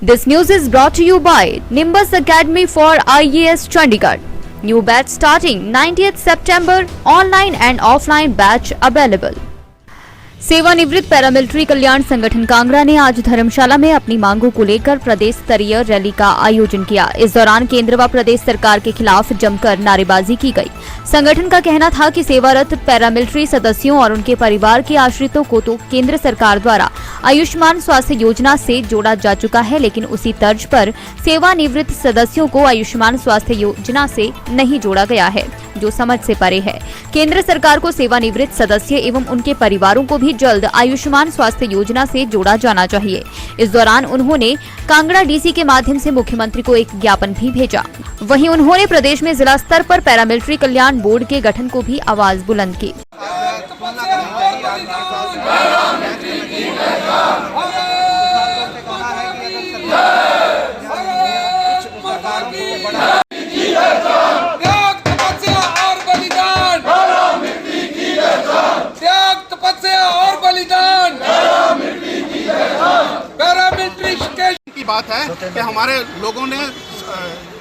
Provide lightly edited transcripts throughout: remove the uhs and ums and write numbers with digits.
This news is brought to you by Nimbus Academy for IAS Chandigarh. New batch starting 90th September. Online and offline batch available. सेवानिवृत्त paramilitary कल्याण संगठन कांगड़ा ने आज धर्मशाला में अपनी मांगों को लेकर प्रदेश स्तरीय रैली का आयोजन किया। इस दौरान केंद्र व प्रदेश सरकार के खिलाफ जमकर नारेबाजी की गई। संगठन का कहना था कि सेवारत पैरामिलिट्री सदस्यों और उनके परिवार के आश्रितों को तो केंद्र सरकार द्वारा आयुष्मान स्वास्थ्य योजना से जोड़ा जा चुका है, लेकिन उसी तर्ज पर सेवानिवृत्त सदस्यों को आयुष्मान स्वास्थ्य योजना से नहीं जोड़ा गया है, जो समझ से परे है। केंद्र सरकार को सेवानिवृत्त सदस्य एवं उनके परिवारों को भी जल्द आयुष्मान स्वास्थ्य योजना से जोड़ा जाना चाहिए। इस दौरान उन्होंने कांगड़ा डीसी के माध्यम से मुख्यमंत्री को एक ज्ञापन भी भेजा। वहीं उन्होंने प्रदेश में जिला स्तर पर पैरामिलिट्री कल्याण बोर्ड के गठन को भी आवाज बुलंद की। की बात है कि हमारे लोगों ने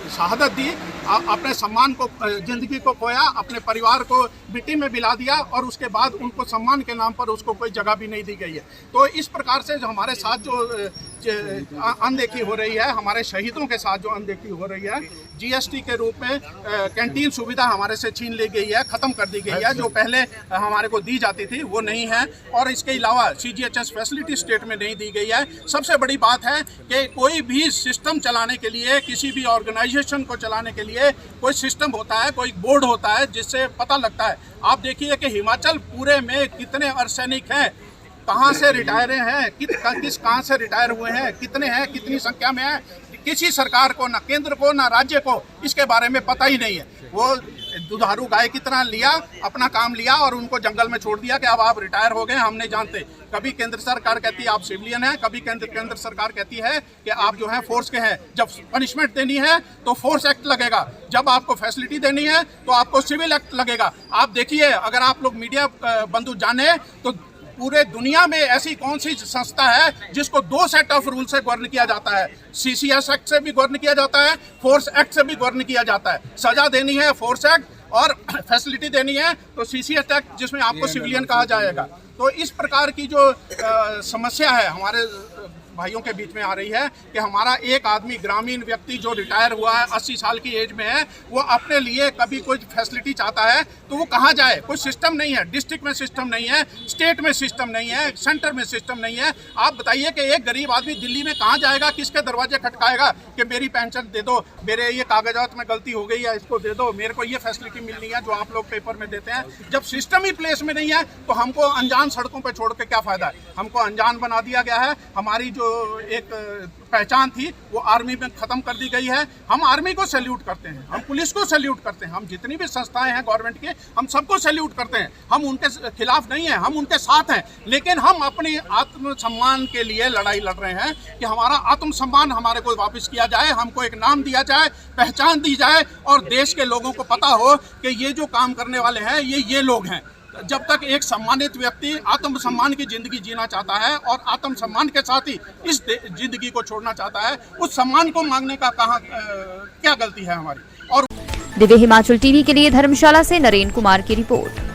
शहादत दी, अपने सम्मान को, जिंदगी को खोया, अपने परिवार को मिट्टी में मिला दिया और उसके बाद उनको सम्मान के नाम पर उसको कोई जगह भी नहीं दी गई है। तो इस प्रकार से जो हमारे साथ जो अनदेखी हो रही है, हमारे शहीदों के साथ जो अनदेखी हो रही है, जीएसटी के रूप में कैंटीन सुविधा हमारे से छीन ली गई है, खत्म कर दी गई है। जो पहले हमारे को दी जाती थी वो नहीं है, और इसके अलावा सीजीएचएस फैसिलिटी स्टेट में नहीं दी गई है। सबसे बड़ी बात है कि कोई भी सिस्टम चलाने के लिए, किसी भी ऑर्गेनाइजेशन को चलाने के लिए कोई सिस्टम होता है, कोई बोर्ड होता है जिससे पता लगता है। आप देखिए कि हिमाचल पूरे में कितने अर्धसैनिक हैं, कहाँ से रिटायर हैं, कहाँ से रिटायर हुए हैं, कितने हैं, कितनी संख्या में हैं, किसी सरकार को, ना केंद्र को, ना राज्य को इसके बारे में पता ही नहीं है। वो दुधारू गाय की तरह लिया, अपना काम लिया और उनको जंगल में छोड़ दिया कि अब आप रिटायर हो गए, हम नहीं जानते। कभी केंद्र सरकार कहती है आप सिविलियन हैं, कभी केंद्र सरकार कहती है कि आप जो है फोर्स के हैं। जब पनिशमेंट देनी है तो फोर्स एक्ट लगेगा, जब आपको फैसिलिटी देनी है तो आपको सिविल एक्ट लगेगा। आप देखिए, अगर आप लोग मीडिया बंधु जाने तो पूरे दुनिया में ऐसी कौन सी संस्था है जिसको दो सेट ऑफ रूल से गवर्न किया जाता है? सीसीएस एक्ट से भी गवर्न किया जाता है, फोर्स एक्ट से भी गवर्न किया जाता है। सजा देनी है फोर्स एक्ट और फैसिलिटी देनी है तो सीसीएस एक्ट, जिसमें आपको सिविलियन कहा जाएगा। तो इस प्रकार की जो समस्या है हमारे भाइयों के बीच में आ रही है कि हमारा एक आदमी, ग्रामीण व्यक्ति जो रिटायर हुआ है, 80 साल की एज में है, वो अपने लिए कभी कोई फैसिलिटी चाहता है तो वो कहाँ जाए? कोई सिस्टम नहीं है, डिस्ट्रिक्ट में सिस्टम नहीं है, स्टेट में सिस्टम नहीं है, सेंटर में सिस्टम नहीं है। आप बताइए कि एक गरीब आदमी दिल्ली में कहाँ जाएगा, किसके दरवाजे खटकाएगा कि मेरी पेंशन दे दो, मेरे ये कागजात में गलती हो गई है, इसको दे दो, मेरे को ये फैसिलिटी मिलनी है जो आप लोग पेपर में देते हैं। जब सिस्टम ही प्लेस में नहीं है तो हमको अनजान सड़कों पर छोड़ के क्या फायदा है? हमको अनजान बना दिया गया है। हमारी जो एक पहचान थी वो आर्मी में खत्म कर दी गई है। हम आर्मी को सैल्यूट करते हैं, हम पुलिस को सैल्यूट करते हैं, हम जितनी भी संस्थाएं हैं गवर्नमेंट के, हम सबको सैल्यूट करते हैं। हम उनके खिलाफ नहीं हैं, हम उनके साथ हैं, लेकिन हम अपने आत्मसम्मान के लिए लड़ाई लड़ रहे हैं कि हमारा आत्मसम्मान हमारे को वापस किया जाए, हमको एक नाम दिया जाए, पहचान दी जाए और देश के लोगों को पता हो कि ये जो काम करने वाले हैं ये लोग हैं। जब तक एक सम्मानित व्यक्ति आत्मसम्मान की जिंदगी जीना चाहता है और आत्मसम्मान के साथ ही इस जिंदगी को छोड़ना चाहता है, उस सम्मान को मांगने का क्या गलती है हमारी? और दिव्य हिमाचल टीवी के लिए धर्मशाला से नरेन कुमार की रिपोर्ट।